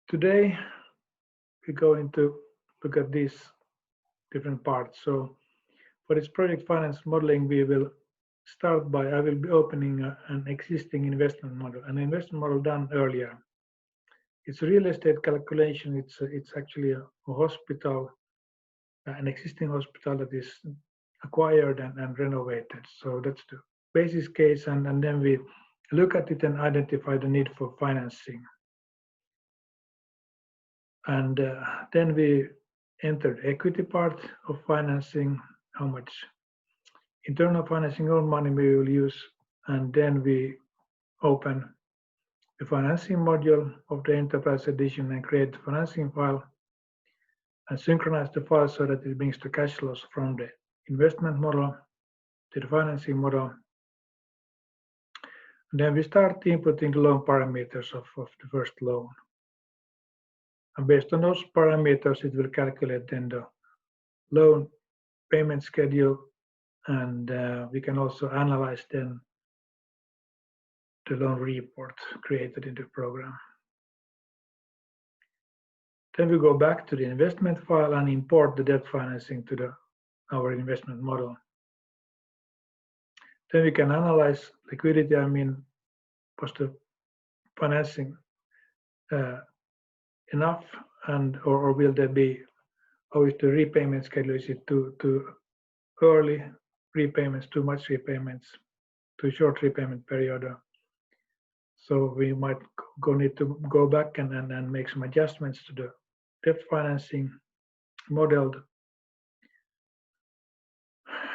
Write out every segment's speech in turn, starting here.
Today we're going to look at these different parts. So for this project finance modeling, we will start by, I will be opening an existing investment model, an investment model done earlier. It's a real estate calculation. It's actually a hospital, an existing hospital that is acquired and renovated. So that's the basis case, and then we look at it and identify the need for financing. And then we enter the equity part of financing, how much internal financing own money we will use, and then we open the financing module of the enterprise edition and create the financing file and synchronize the file so that it brings the cash flows from the investment model to the financing model. And then we start inputting the loan parameters of the first loan. And based on those parameters, it will calculate then the loan payment schedule, and we can also analyze then the loan report created in the program. Then we go back to the investment file and import the debt financing to our investment model. Then we can analyze liquidity. I mean, was the financing enough, and or will there be, how is the repayment schedule? Is it too early repayments, too much repayments, too short repayment period? So we might need to go back and make some adjustments to the debt financing model.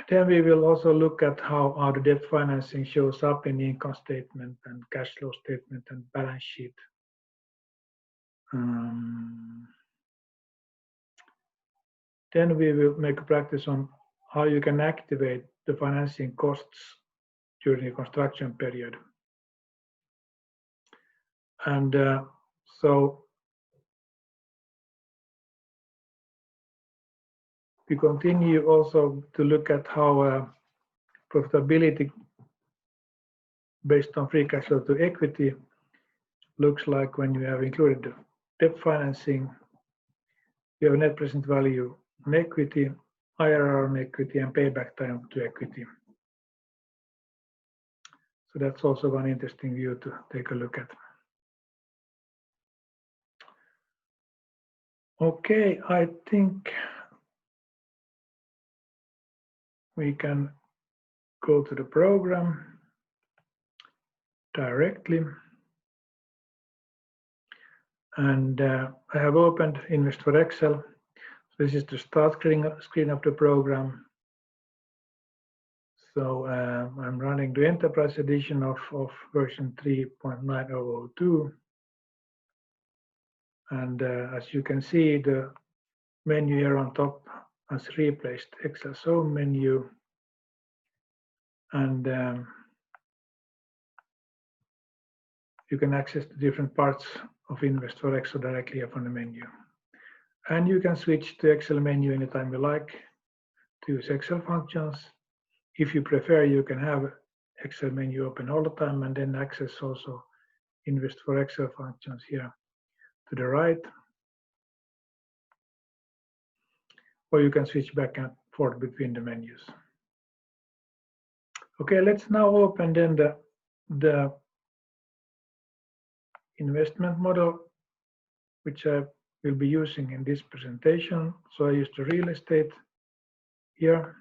Then we will also look at how the debt financing shows up in the income statement and cash flow statement and balance sheet. Then we will make a practice on how you can activate the financing costs during the construction period. And so we continue also to look at how profitability based on free cash flow to equity looks like when you have included the debt financing. You have net present value on equity, IRR on equity, and payback time to equity. So that's also one interesting view to take a look at. Okay, I think we can go to the program directly. And I have opened Invest for Excel. So this is the start screen of the program. So I'm running the enterprise edition of version 3.9002. And as you can see, the menu here on top has replaced Excel's home menu. And you can access the different parts of Invest for Excel directly from the menu. And you can switch to Excel menu anytime you like to use Excel functions. If you prefer, you can have Excel menu open all the time and then access also Invest for Excel functions here to the right. Or you can switch back and forth between the menus. Okay, let's now open then the investment model, which I will be using in this presentation. So I use the real estate here.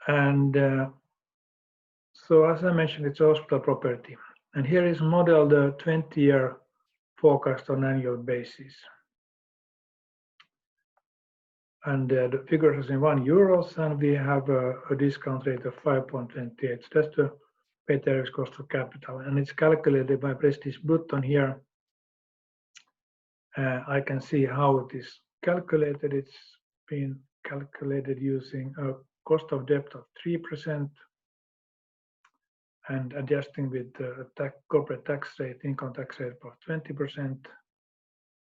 And so as I mentioned, it's a hospital property. And here is modeled the 20-year forecast on annual basis. And the figures are in €1, and we have a discount rate of 5.28. So that's the weighted average cost of capital. And it's calculated by press this button here. I can see how it is calculated. It's been calculated using a cost of debt of 3% and adjusting with the corporate tax rate, income tax rate of 20%.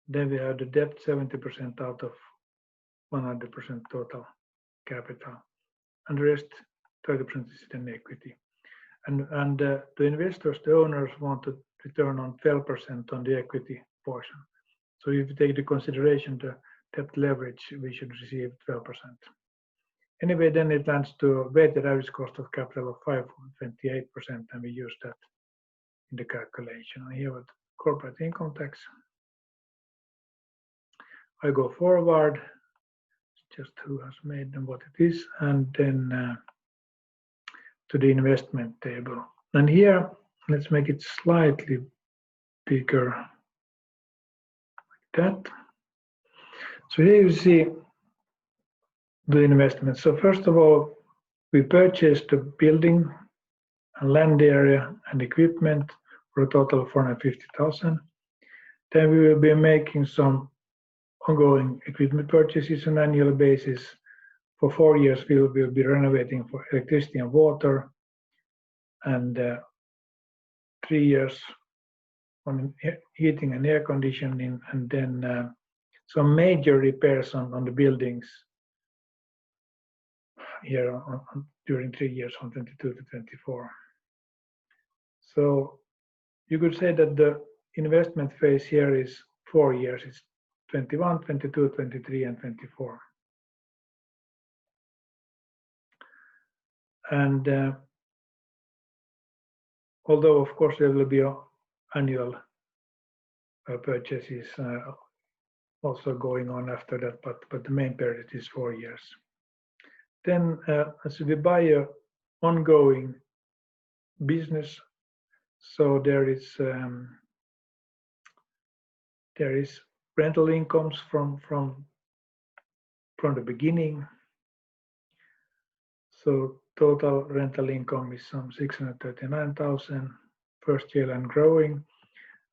Then we have the debt 70% out of 100% total capital, and the rest 30% is then equity. And the investors, the owners, want a return on 12% on the equity portion. So if you take into consideration the debt leverage, we should receive 12%. Anyway, then it lands to a weighted average cost of capital of 5.28%, and we use that in the calculation. And here with corporate income tax, I go forward, just who has made and what it is, and then to the investment table. And here, let's make it slightly bigger, like that. So here you see the investment. So first of all, we purchased the building and land area and equipment for a total of 450,000. Then we will be making some ongoing equipment purchases on an annual basis. For 4 years, we will be renovating for electricity and water, and 3 years on heating and air conditioning, and then some major repairs on the buildings here during 3 years from 22 to 24. So you could say that the investment phase here is 4 years. It's 21, 22, 23, and 24. And although, of course, there will be annual purchases also going on after that, but the main period is 4 years. Then, as we buy a ongoing business, so there is rental incomes from the beginning. So total rental income is some 639,000 first year and growing.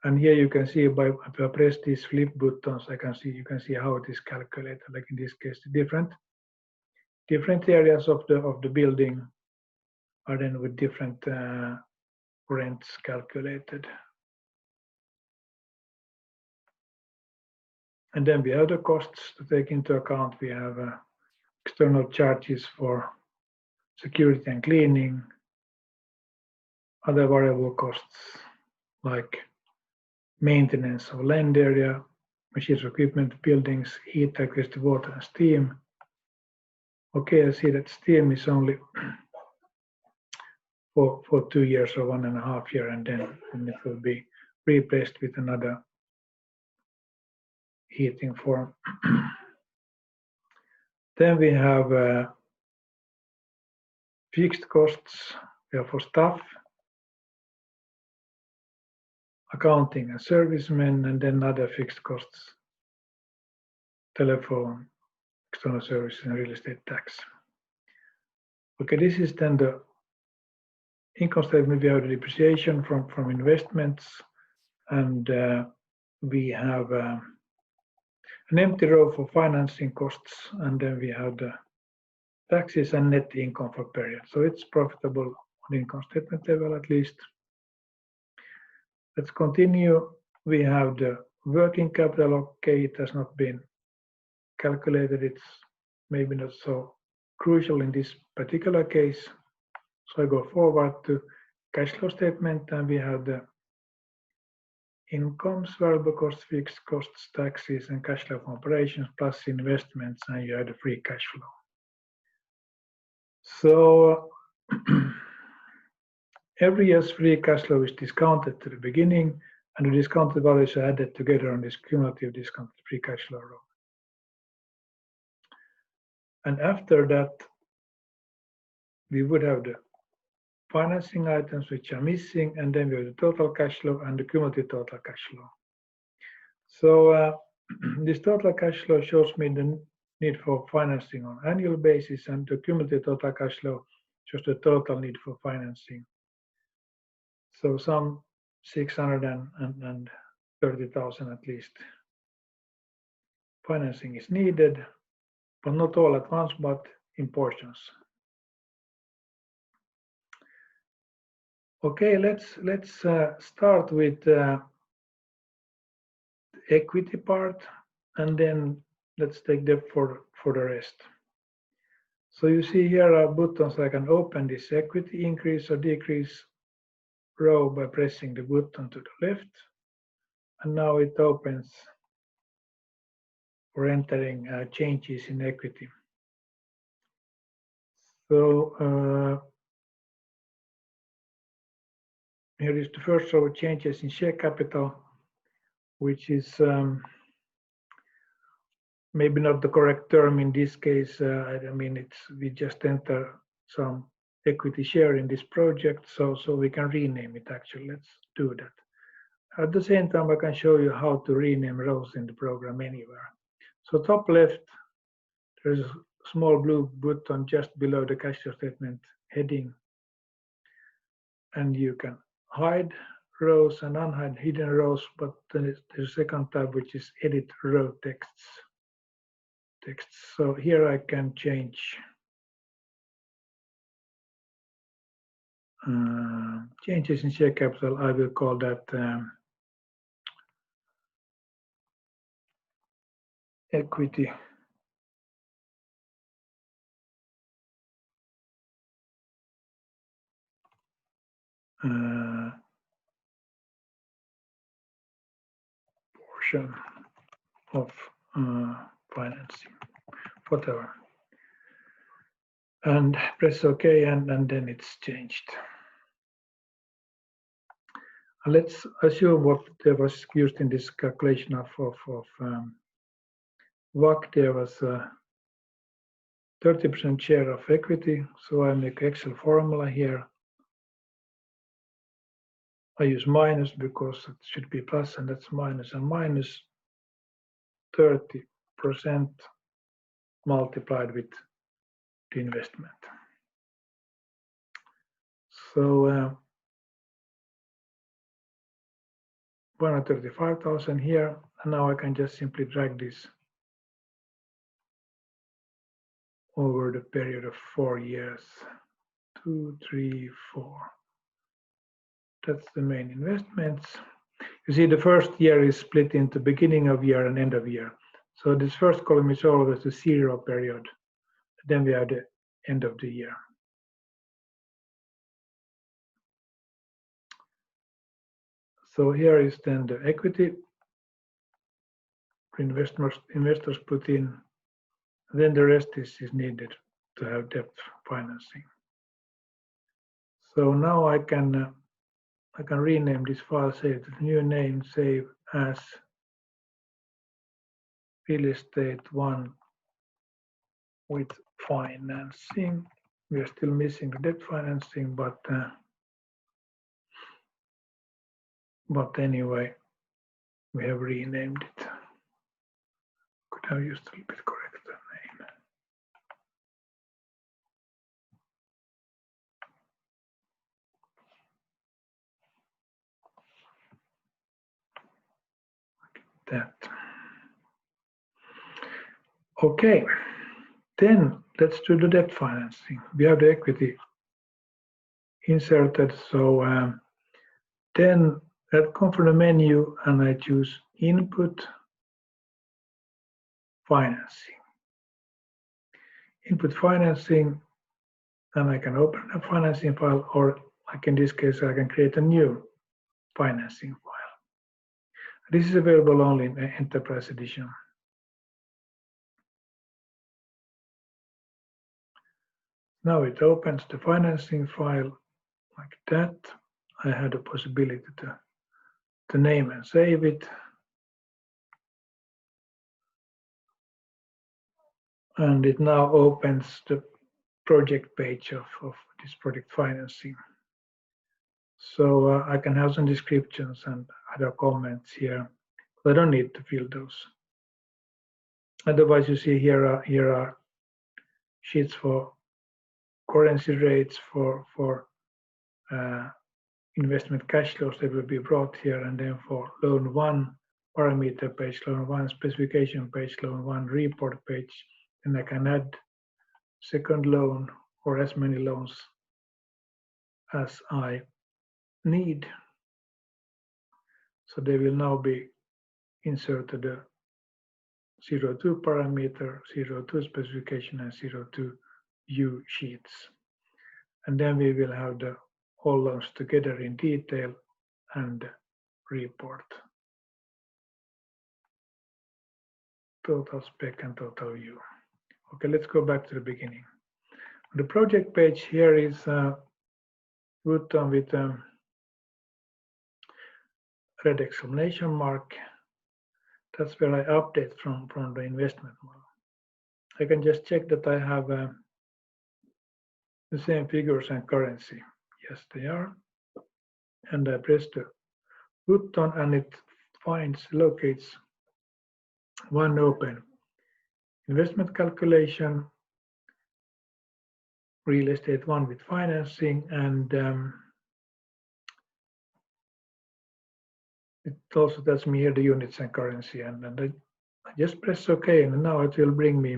And here you can see if I press these flip buttons, you can see how it is calculated. Like in this case, different areas of the building are then with different rents calculated. And then we have the costs to take into account. We have external charges for security and cleaning, other variable costs like maintenance of land area, machines, equipment, buildings, heat, electricity, water, and steam. Okay, I see that steam is only for 2 years or 1.5 years, and then it will be replaced with another heating form. Then we have fixed costs. We have for staff, accounting and servicemen, and then other fixed costs, telephone, external services, and real estate tax. Okay, this is then the income statement. We have the depreciation from investments, and we have an empty row for financing costs, and then we have the taxes and net income for period. So it's profitable on income statement level at least. Let's continue. We have the working capital. Okay, it has not been calculated. It's maybe not so crucial in this particular case. So I go forward to cash flow statement, and we have the incomes, variable costs, fixed costs, taxes, and cash flow from operations plus investments, and you have the free cash flow. So every year's free cash flow is discounted to the beginning, and the discounted values are added together on this cumulative discounted free cash flow row. And after that, we would have the financing items which are missing, and then we have the total cash flow and the cumulative total cash flow. So this total cash flow shows me the need for financing on annual basis, and the cumulative total cash flow shows the total need for financing. So some 630,000 at least financing is needed, but not all at once, but in portions. Okay, let's start with the equity part, and then let's take that for the rest. So you see here are buttons. I can open this equity increase or decrease row by pressing the button to the left. And now it opens for entering changes in equity. So here is the first row, changes in share capital, which is maybe not the correct term in this case. I mean, we just enter some equity share in this project, so we can rename it actually. Let's do that. At the same time, I can show you how to rename rows in the program anywhere. So top left, there's a small blue button just below the cash flow statement heading, and you can hide rows and unhide hidden rows, but then there's a second tab which is edit row texts. So here I can change changes in share capital. I will call that equity portion of financing, whatever, and press OK, and then it's changed. Let's assume what there was used in this calculation of WACC. There was 30% share of equity, so I make Excel formula here. I use minus because it should be plus, and that's minus, and minus 30% multiplied with the investment. So 135,000 here, and now I can just simply drag this over the period of 4 years. 2, 3, 4. That's the main investments. You see, the first year is split into beginning of year and end of year. So this first column is always the 0 period. Then we have the end of the year. So here is then the equity investors put in. Then the rest is needed to have debt financing. So now I can rename this file, save the new name, save as real estate 1 with financing. We are still missing the debt financing, but anyway, we have renamed it. Could have used a little bit correcter name. That. Okay, then let's do the debt financing. We have the equity inserted, so then I come from the menu and I choose input financing. Input financing, and I can open a financing file, or like in this case, I can create a new financing file. This is available only in Enterprise Edition. Now it opens the financing file like that. I had the possibility to name and save it. And it now opens the project page of this project financing. So I can have some descriptions and other comments here, but I don't need to fill those. Otherwise, you see here are sheets for currency rates, for investment cash flows that will be brought here, and then for loan 1 parameter page, loan 1 specification page, loan 1 report page, and I can add second loan or as many loans as I need. So they will now be inserted the 02 parameter, 02 specification, and 02 view sheets. And then we will have the all loans together in detail and report total spec and total view. Okay, let's go back to the beginning. The project page here is Woodton with red exclamation mark. That's where I update from the investment model. I can just check that I have the same figures and currency. Yes, they are. And I press the button and it locates one open investment calculation, real estate one with financing, and it also tells me here the units and currency. And I just press OK, and now it will bring me.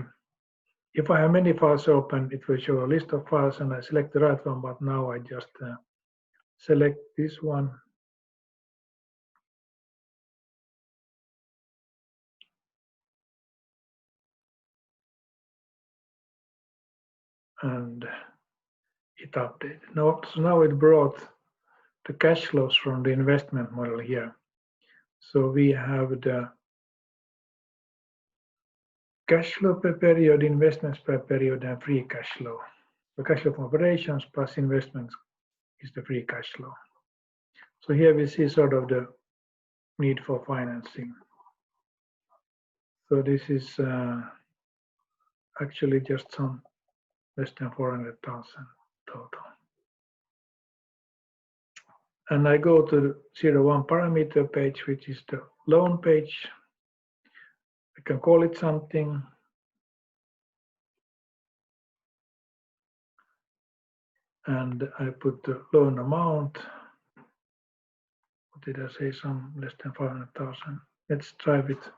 If I have many files open, it will show a list of files, and I select the right one. But now I just select this one. And it updated. So now it brought the cash flows from the investment model here. So we have the cash flow per period, investments per period, and free cash flow. The cash flow from operations plus investments is the free cash flow. So here we see sort of the need for financing. So this is actually just some less than 400,000 total. And I go to the 01 parameter page, which is the loan page. I can call it something. And I put the loan amount. What did I say? Some less than 500,000. Let's try with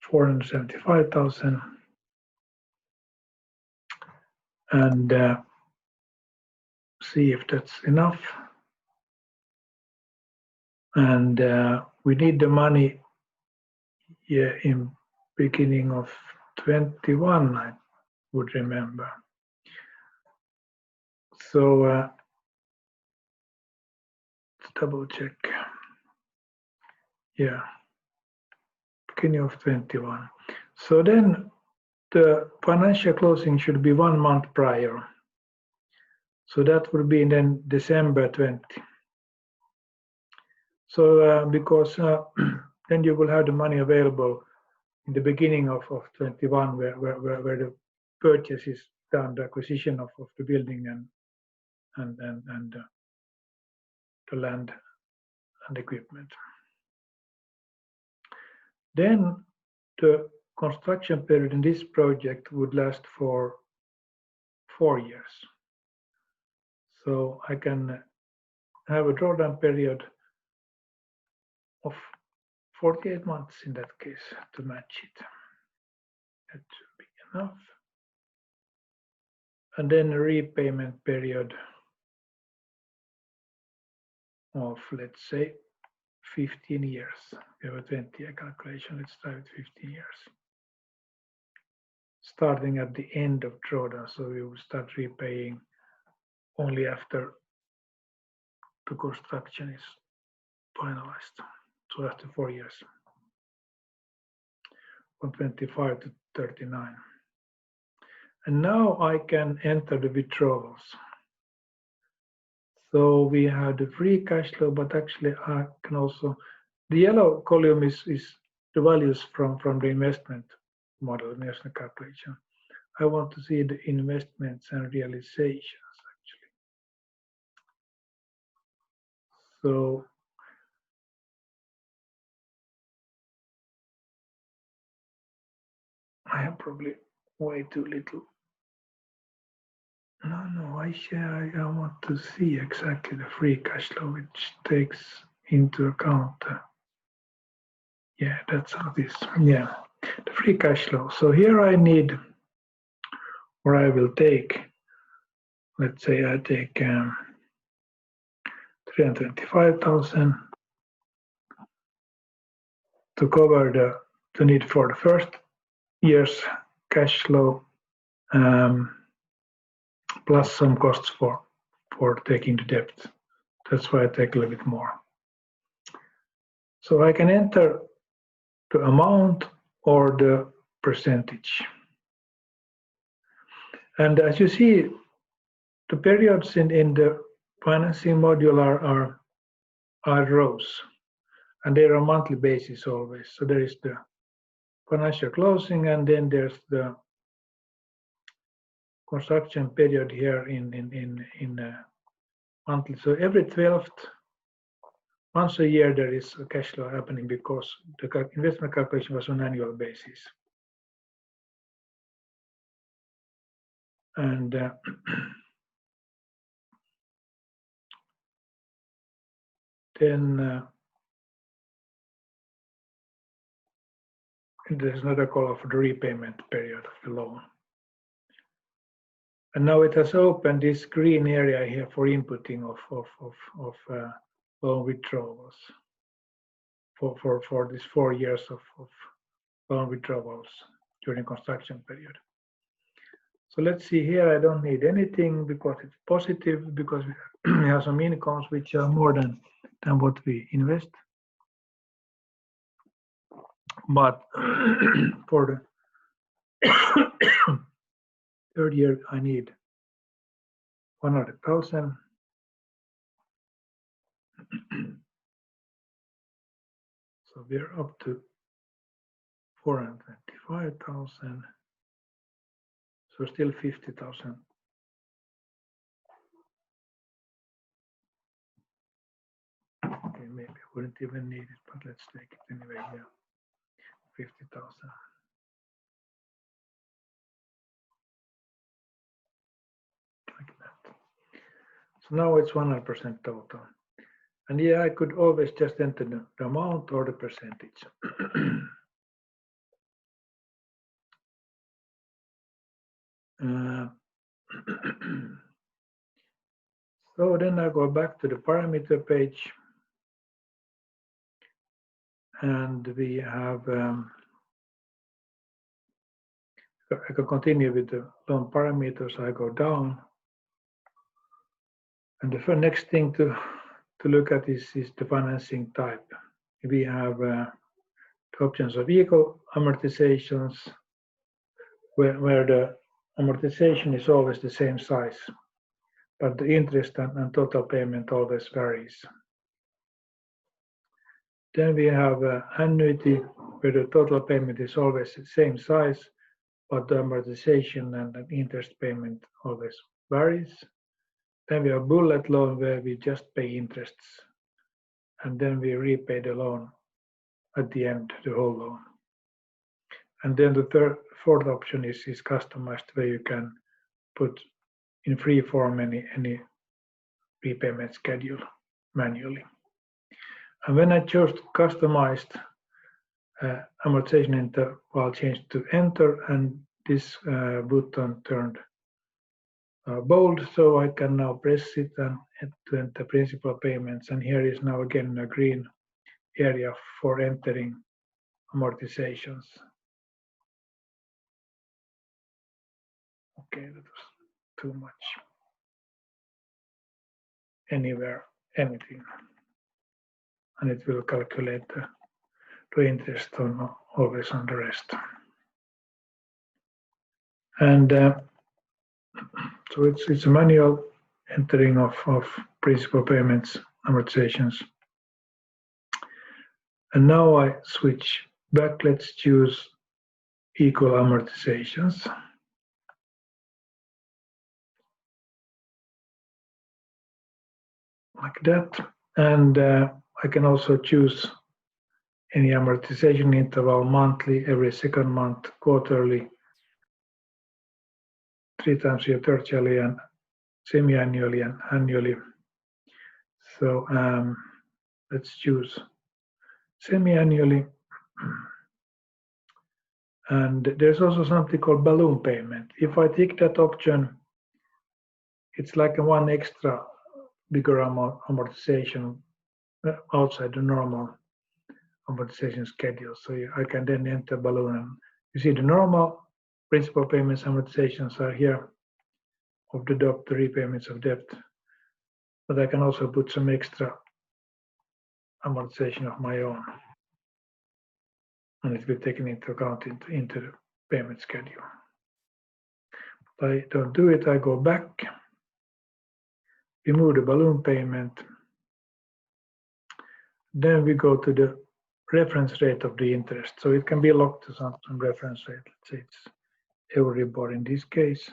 475,000. And see if that's enough. And we need the money here in beginning of 21, I would remember. So let's double check. Yeah, beginning of 21. So then the financial closing should be 1 month prior. So that would be then December 20. So because then you will have the money available in the beginning of 21, where the purchase is done, the acquisition of the building and the land and equipment. Then the construction period in this project would last for 4 years. So I can have a drawdown period of 48 months in that case to match it. That should be enough. And then a repayment period of, let's say, 15 years. We have a 20-year calculation. Let's try with 15 years. Starting at the end of drawdown, so we will start repaying only after the construction is finalized. So after 4 years, from 25 to 39. And now I can enter the withdrawals. So we have the free cash flow, but actually I can also, the yellow column is the values from the investment model, investment calculation. I want to see the investments and realizations actually. So I have probably way too little. No, I want to see exactly the free cash flow, which takes into account. Yeah, that's how this. Yeah, the free cash flow. So here I need, or I will take. Let's say I take 325,000 to cover the need for the first year's cash flow. plus some costs for taking the debt. That's why I take a little bit more. So I can enter the amount or the percentage. And as you see, the periods in the financing module are rows, and they're on a monthly basis always. So there is the financial closing, and then there's the construction period here in monthly. So every 12th once a year there is a cash flow happening because the investment calculation was on an annual basis. And then there's another call for the repayment period of the loan. And now it has opened this green area here for inputting of loan withdrawals for these 4 years of loan withdrawals during construction period. So let's see here, I don't need anything because it's positive, because we have some incomes which are more than what we invest. But for the third year, I need 100,000. So we're up to 425,000. So still 50,000. Okay, maybe I wouldn't even need it, but let's take it anyway. Yeah, 50,000. Like that. So now it's 100% total. And yeah, I could always just enter the amount or the percentage. So then I go back to the parameter page, and we have, I can continue with the loan parameters. I go down, and the next thing to look at is the financing type. We have the options of vehicle amortizations, where the amortization is always the same size, but the interest and total payment always varies. Then we have annuity, where the total payment is always the same size, but the amortization and interest payment always varies. Then we have bullet loan, where we just pay interests, and then we repay the loan at the end, the whole loan. And then the fourth option is customized, where you can put in free form any repayment schedule manually. And when I chose customized amortization interval, changed to enter, and this button turned bold, so I can now press it and to enter principal payments. And here is now again a green area for entering amortizations. Okay, that was too much. Anywhere, anything. And it will calculate the interest on always on the rest. And so it's a manual entering of principal payments, amortizations. And now I switch back. Let's choose equal amortizations. Like that. And I can also choose any amortization interval: monthly, every second month, quarterly, 3 times a year, tertially, and semi-annually and annually. So let's choose semi-annually. And there's also something called balloon payment. If I tick that option, it's like a one extra bigger amortization outside the normal amortization schedule. So I can then enter balloon. And you see the normal principal payments amortizations are here. of the debt, the repayments of debt, but I can also put some extra amortization of my own, and it will be taken into account into the payment schedule. But I don't do it. I go back, remove the balloon payment, then we go to the reference rate of the interest. So it can be locked to some reference rate. Let's say it's Euribor in this case,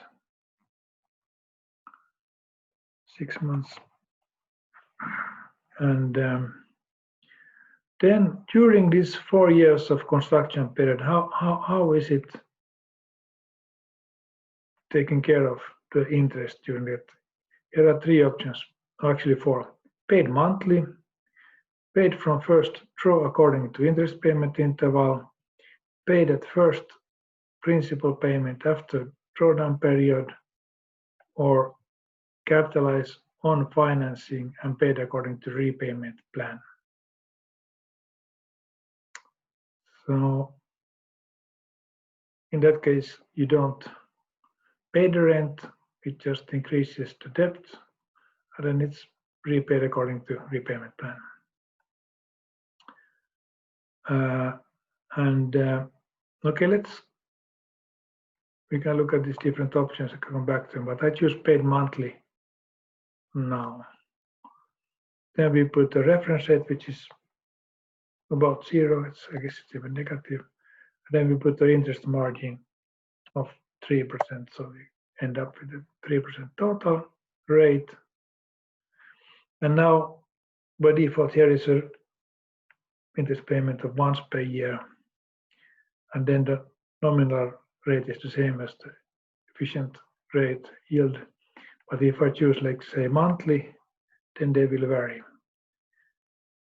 6 months. And then during these 4 years of construction period, how is it taking care of the interest during it? Here are 3 options, actually 4. Paid monthly, paid from first draw according to interest payment interval, paid at first principal payment after drawdown period, or capitalize on financing and paid according to repayment plan. So in that case, you don't pay the rent, it just increases the debt, and then it's repaid according to repayment plan. Okay, we can look at these different options. I can come back to them, but I choose paid monthly now. Then we put the reference rate, which is about 0. I guess it's even negative. And then we put the interest margin of 3%, so we end up with a 3% total rate. And now, by default, here is a interest payment of once per year, and then the nominal rate is the same as the efficient rate yield. But if I choose, like, say, monthly, then they will vary.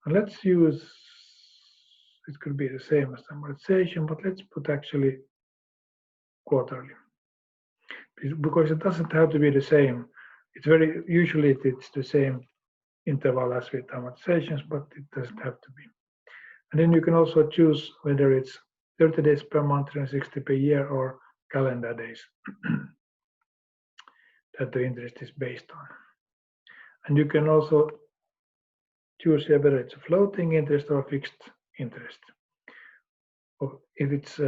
And let's use, it could be the same as amortization, but let's put actually quarterly, because it doesn't have to be the same. It's usually it's the same interval as with amortizations, but it doesn't have to be. And then you can also choose whether it's 30 days per month, 360 per year, or calendar days that the interest is based on. And you can also choose whether it's a floating interest or a fixed interest. If it's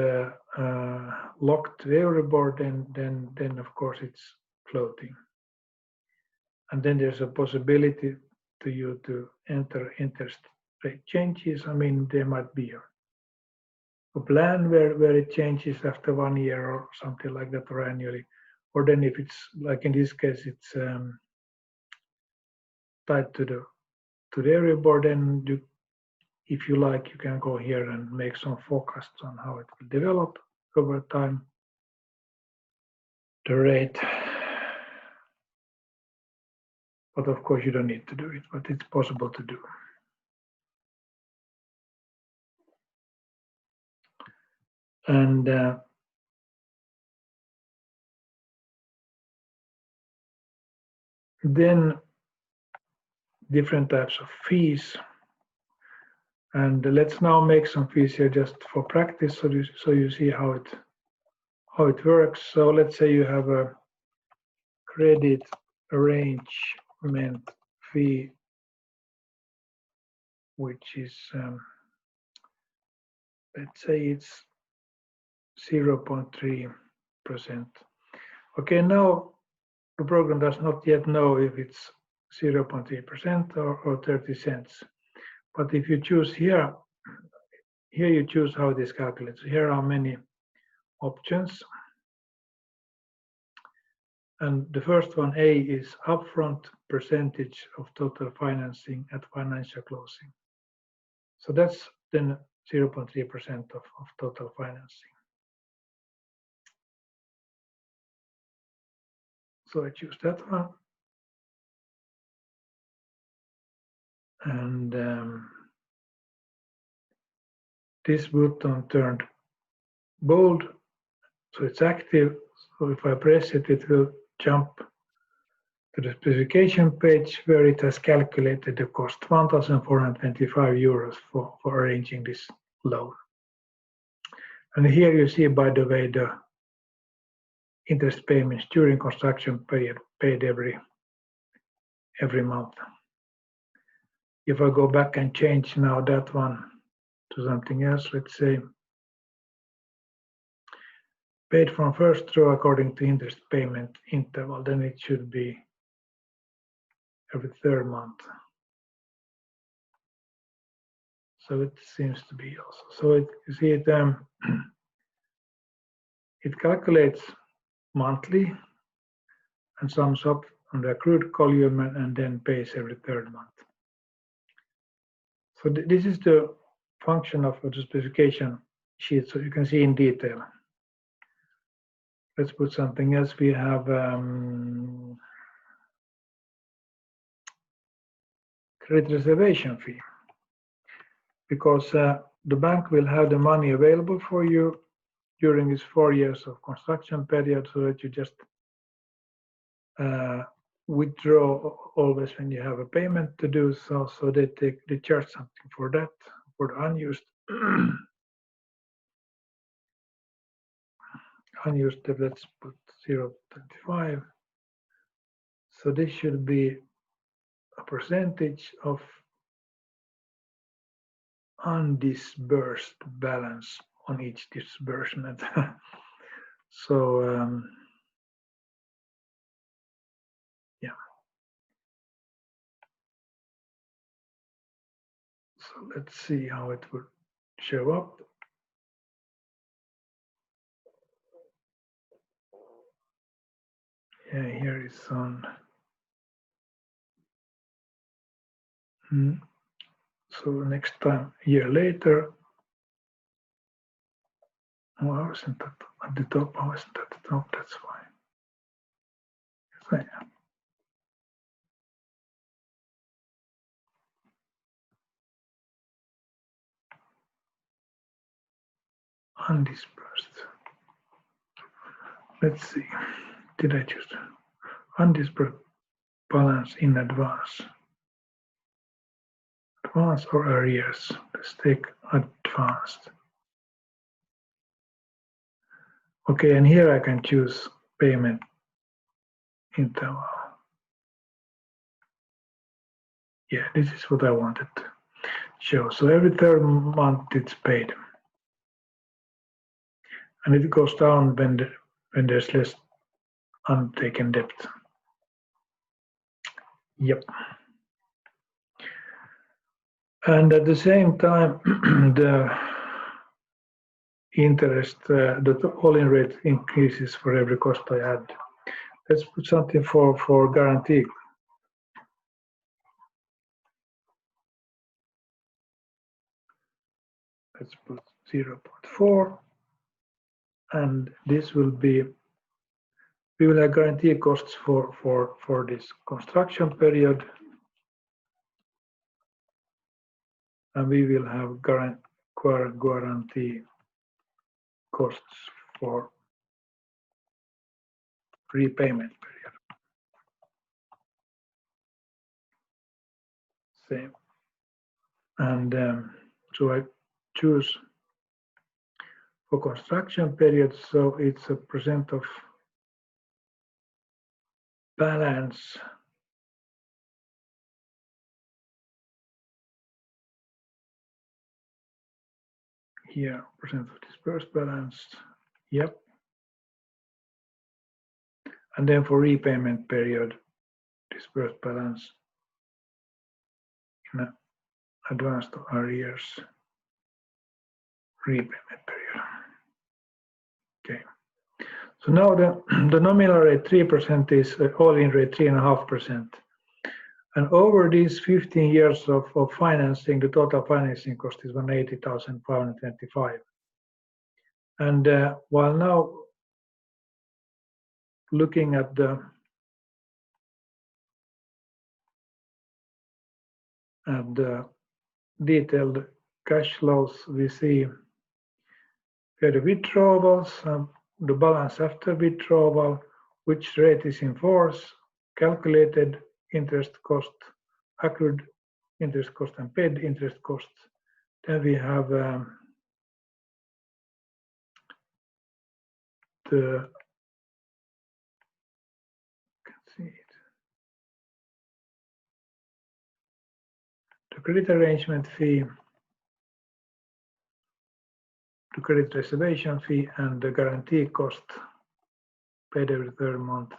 locked to Euribor, then of course it's floating. And then there's a possibility to you to enter interest rate changes. I mean, there might be a plan where it changes after 1 year or something like that, or annually. Or then if it's, like in this case, it's tied to the Euribor, then if you like, you can go here and make some forecasts on how it will develop over time, the rate. But of course, you don't need to do it, but it's possible to do. And then different types of fees. And let's now make some fees here just for practice, so you see how it works. So let's say you have a credit arrangement fee, which is let's say it's 0.3%. Okay, now the program does not yet know if it's 0.3% or 30 cents. But if you choose here you choose how it is calculated. So here are many options. And the first one, A, is upfront percentage of total financing at financial closing. So that's then 0.3% of total financing. So I choose that one. And this button turned bold, so it's active. So if I press it, it will jump to the specification page where it has calculated the cost, 1,425 euros for arranging this loan. And here you see, by the way, the interest payments during construction period paid every month. If I go back and change now that one to something else, let's say paid from first draw according to interest payment interval, then it should be every third month. So it seems to be also. So you see it it calculates monthly and sums up on the accrued column and then pays every third month. So this is the function of the specification sheet, so you can see in detail. Let's put something else. We have credit reservation fee, because the bank will have the money available for you during this 4 years of construction period, so that you just withdraw always when you have a payment to do so. So they charge something for that, for the unused let's put 0.25. So this should be a percentage of undisbursed balance on each disbursement. So yeah. So let's see how it would show up. Yeah, here is on. So next time, a year later. Oh, I wasn't at the top. I wasn't at the top. That's why. Yes, I am. Undisbursed. Let's see. Did I choose undisbursed balance in advance? Advance or arrears? Let's take advanced. Okay, and here I can choose payment interval. Yeah, this is what I wanted to show. So every third month it's paid. And it goes down when there's less untaken debt. Yep. And at the same time, the interest, the all-in rate increases for every cost I add. Let's put something for guarantee. Let's put 0.4, and this will be, we will have guarantee costs for this construction period, and we will have guarantee costs for repayment period. Same. And so I choose for construction period, so it's a percent of balance here, percent of disbursed balance. Yep. And then for repayment period, disbursed balance in advanced arrears repayment period. Okay. So now the nominal rate 3% is all-in rate 3.5%. And over these 15 years of financing, the total financing cost is 180,525. And while now looking at the detailed cash flows, we see here the withdrawals, the balance after withdrawal, which rate is in force, calculated interest cost, accrued interest cost, and paid interest costs. Then we have the, let's see, the credit arrangement fee, the credit reservation fee, and the guarantee cost paid every third month.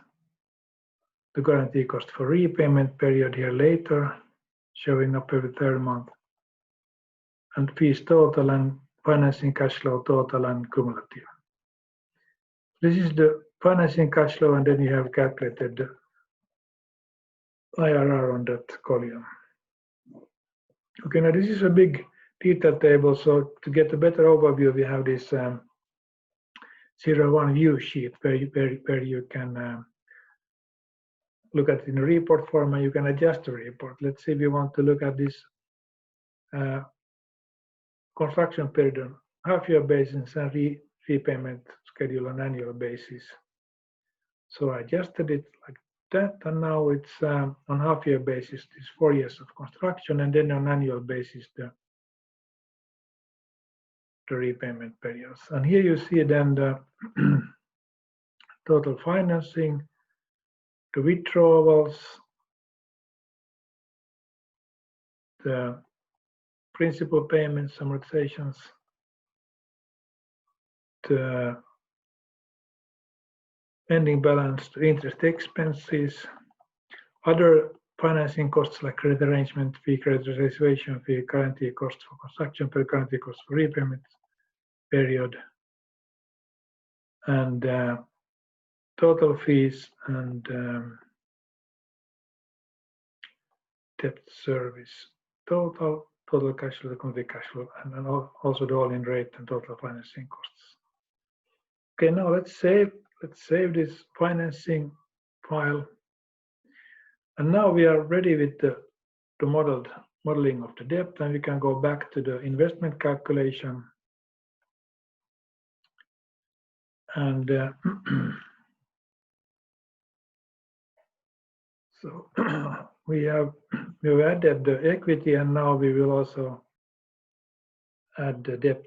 The guarantee cost for repayment period here later, showing up every third month, and fees total and financing cash flow total and cumulative. This is the financing cash flow, and then you have calculated the IRR on that column. Okay, now this is a big detail table, so to get a better overview, we have this 01 view sheet where you can look at it in a report form, and you can adjust the report. Let's say we want to look at this construction period on half-year basis and repayment schedule on annual basis. So I adjusted it like that, and now it's on half-year basis, this 4 years of construction, and then on annual basis the repayment periods. And here you see then the total financing, the withdrawals, the principal payments, amortizations, the ending balance, the interest expenses, other financing costs like credit arrangement fee, credit reservation fee, guarantee costs for construction period, guarantee costs for repayment period, and total fees and debt service total cash flow, the cumulative cash flow, and also the all-in rate and total financing costs. Okay, now let's save this financing file, and now we are ready with the modeling of the debt, and we can go back to the investment calculation, and so we have added the equity, and now we will also add the debt.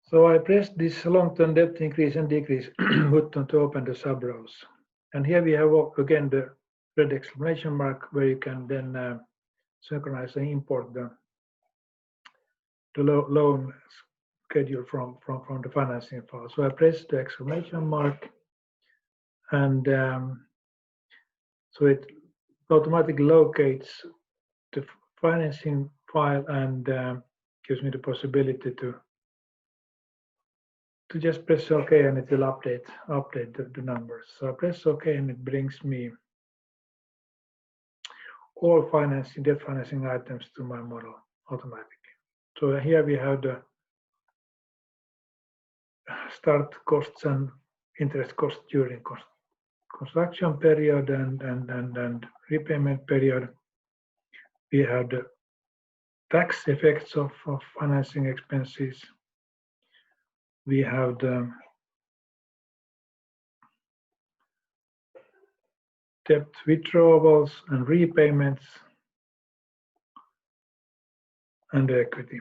So I pressed this long-term debt increase and decrease button to open the sub-rows. And here we have again the red exclamation mark where you can then synchronize and import the loan schedule from the financing file. So I press the exclamation mark, and so it automatically locates the financing file and gives me the possibility to just press OK, and it will update the numbers. So I press OK, and it brings me all debt financing items to my model automatically. So here we have the start costs and interest costs during construction period and repayment period. We have the tax effects of financing expenses. We have the debt withdrawals and repayments and the equity.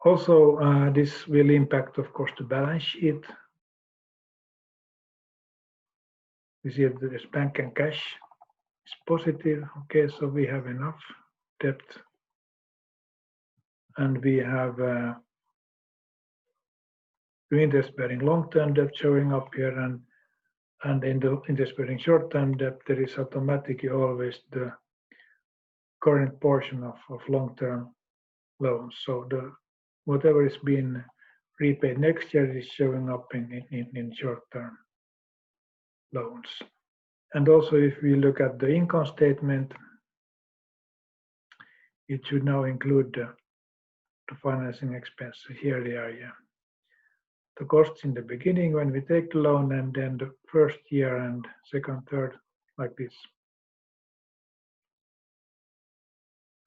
Also, this will impact, of course, the balance sheet. We see that this bank and cash is positive. Okay, so we have enough debt, and we have the interest-bearing long-term debt showing up here, and in the interest-bearing short-term debt, there is automatically always the current portion of long-term loans. So whatever is being repaid next year is showing up in short-term loans. And also, if we look at the income statement, it should now include the financing expenses. Here they are, yeah. The costs in the beginning when we take the loan, and then the first year and second, third, like this.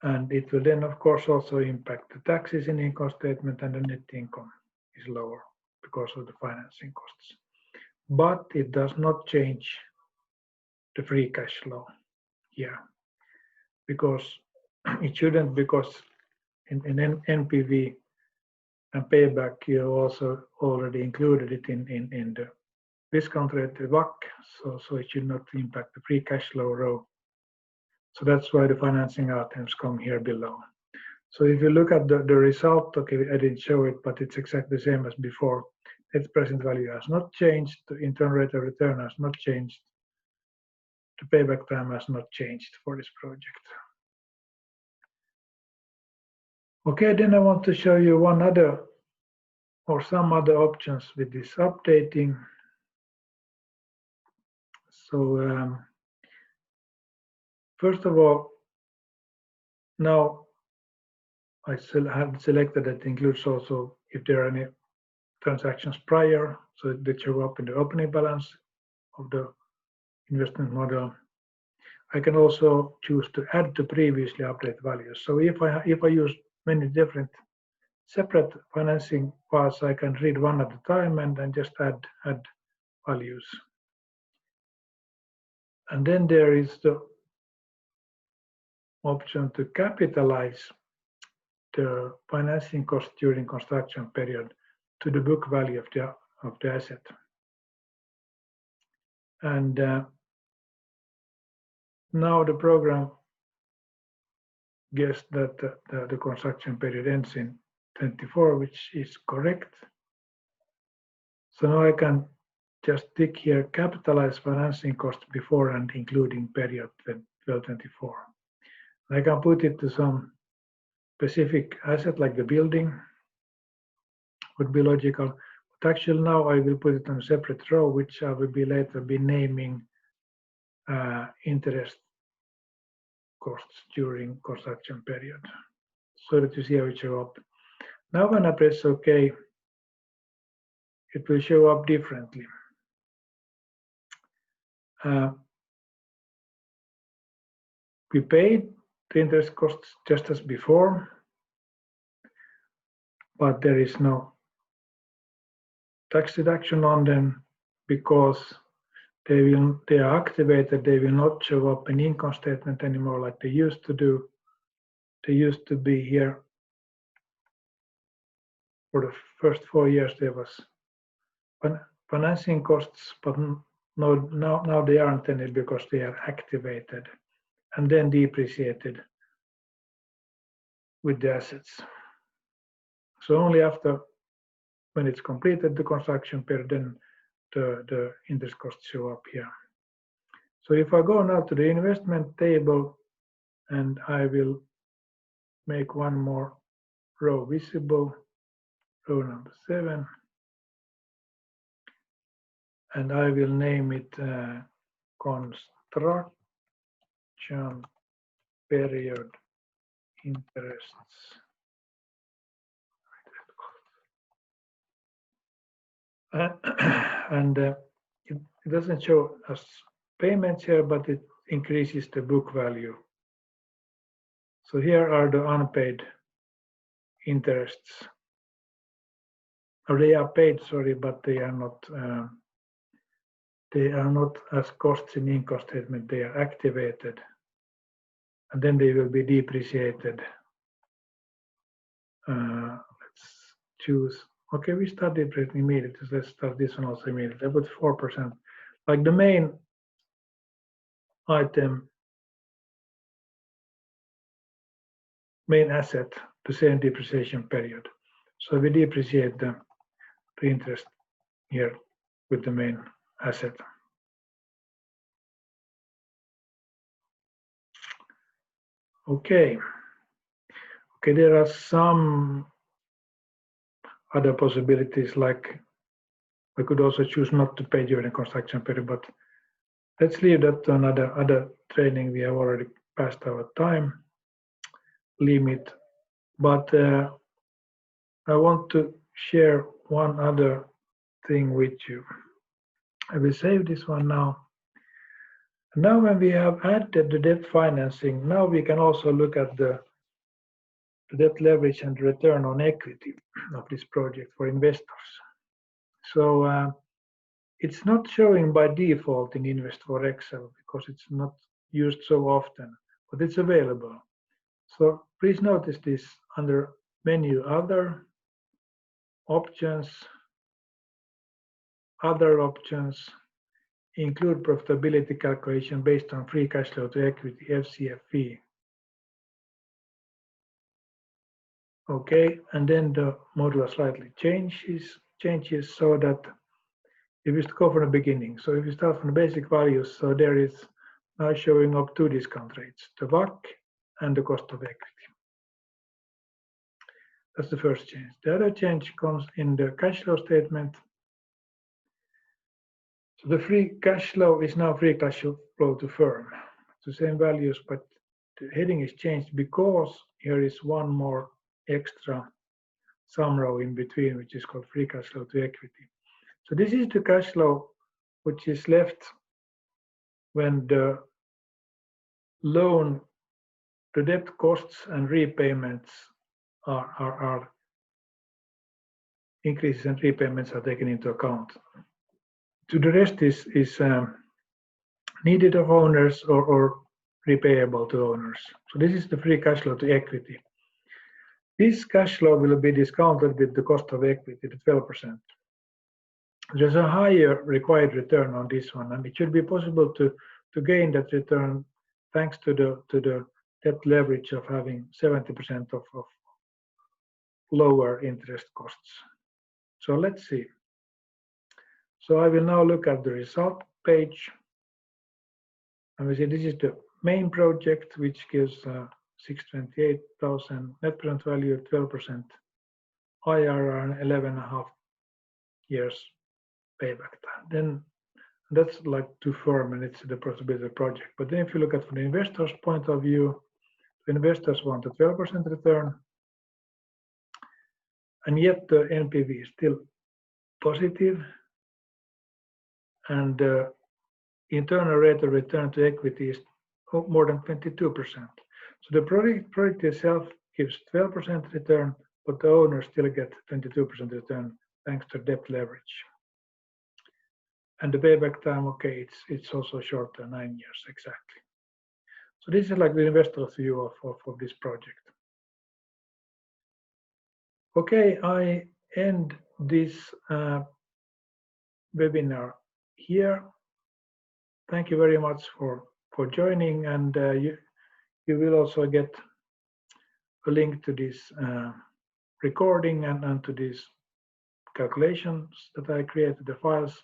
And it will then, of course, also impact the taxes in income statement, and the net income is lower because of the financing costs. But it does not change the free cash flow here, because it shouldn't, because in NPV, and payback, you also already included it in the discount rate, the WACC, so it should not impact the free cash flow row. So that's why the financing items come here below. So if you look at the result, okay, I didn't show it, but it's exactly the same as before. Net present value has not changed, the internal rate of return has not changed, the payback time has not changed for this project. Okay, then I want to show you one other or some other options with this updating. So first of all, now I still have selected that includes also if there are any transactions prior, so they show up in the opening balance of the investment model. I can also choose to add to previously updated values. So if I use many different separate financing paths, I can read one at a time and then just add values. And then there is the option to capitalize the financing cost during construction period to the book value of the asset. And now the program guessed that the construction period ends in 24, which is correct. So now I can just tick here, capitalize financing cost before and including period 1224. I can put it to some specific asset like the building, would be logical. But actually now I will put it on a separate row, which I will be later be naming interest costs during construction period, so that you see how it show up. Now when I press OK, it will show up differently. We paid the interest costs just as before, but there is no tax deduction on them because they are activated. They will not show up in income statement anymore like they used to do. They used to be here for the first 4 years. There was financing costs, but now they aren't any because they are activated and then depreciated with the assets. So only after when it's completed the construction period, then the interest costs show up here. So if I go now to the investment table and I will make one more row visible, row number 7, and I will name it construction period interests. And it doesn't show us payments here, but it increases the book value. So here are the unpaid interests. Or they are paid, sorry, but they are not as costs in income statement. They are activated, and then they will be depreciated. Let's choose. Okay, we start depreciating immediately. So let's start this one also immediately. I put 4%. Like the main item, main asset, the same depreciation period. So we depreciate the interest here with the main asset. Okay, there are some other possibilities, like we could also choose not to pay during construction period, but let's leave that to another training. We have already passed our time limit, but I want to share one other thing with you. I will save this one now. Now when we have added the debt financing, now we can also look at the debt leverage and return on equity of this project for investors. So it's not showing by default in Invest4 Excel because it's not used so often, but it's available. So please notice this under menu other, options, other options, include profitability calculation based on free cash flow to equity, FCFE. Okay, and then the model slightly changes so that if you go from the beginning, so if you start from the basic values, so there is now showing up two discount rates, the WACC and the cost of equity. That's the first change. The other change comes in the cash flow statement. So the free cash flow is now free cash flow to firm. It's the same values, but the heading is changed because here is one more extra sum row in between, which is called free cash flow to equity. So this is the cash flow which is left when the loan, the debt costs and repayments are increases and repayments are taken into account. To the rest is needed of owners or repayable to owners. So this is the free cash flow to equity. This cash flow will be discounted with the cost of equity, the 12%. There's a higher required return on this one, and it should be possible to gain that return thanks to the debt leverage of having 70% of lower interest costs. So let's see. So I will now look at the result page, and we see this is the main project, which gives 628,000 net present value, 12% IRR, and 11.5 years payback time. Then that's like too firm, and it's the profitability project. But then if you look at from the investor's point of view, the investors want a 12% return, and yet the NPV is still positive, and the internal rate of return to equity is more than 22%. So the project itself gives 12% return, but the owners still get 22% return thanks to debt leverage. And the payback time, okay, it's also shorter, 9 years exactly. So this is like the investor's view of this project. Okay, I end this webinar here. Thank you very much for joining, and you will also get a link to this recording and to these calculations that I created, the files,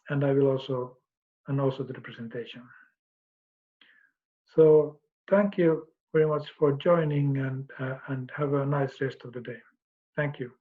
and I will also to the presentation. So thank you very much for joining, and have a nice rest of the day. Thank you.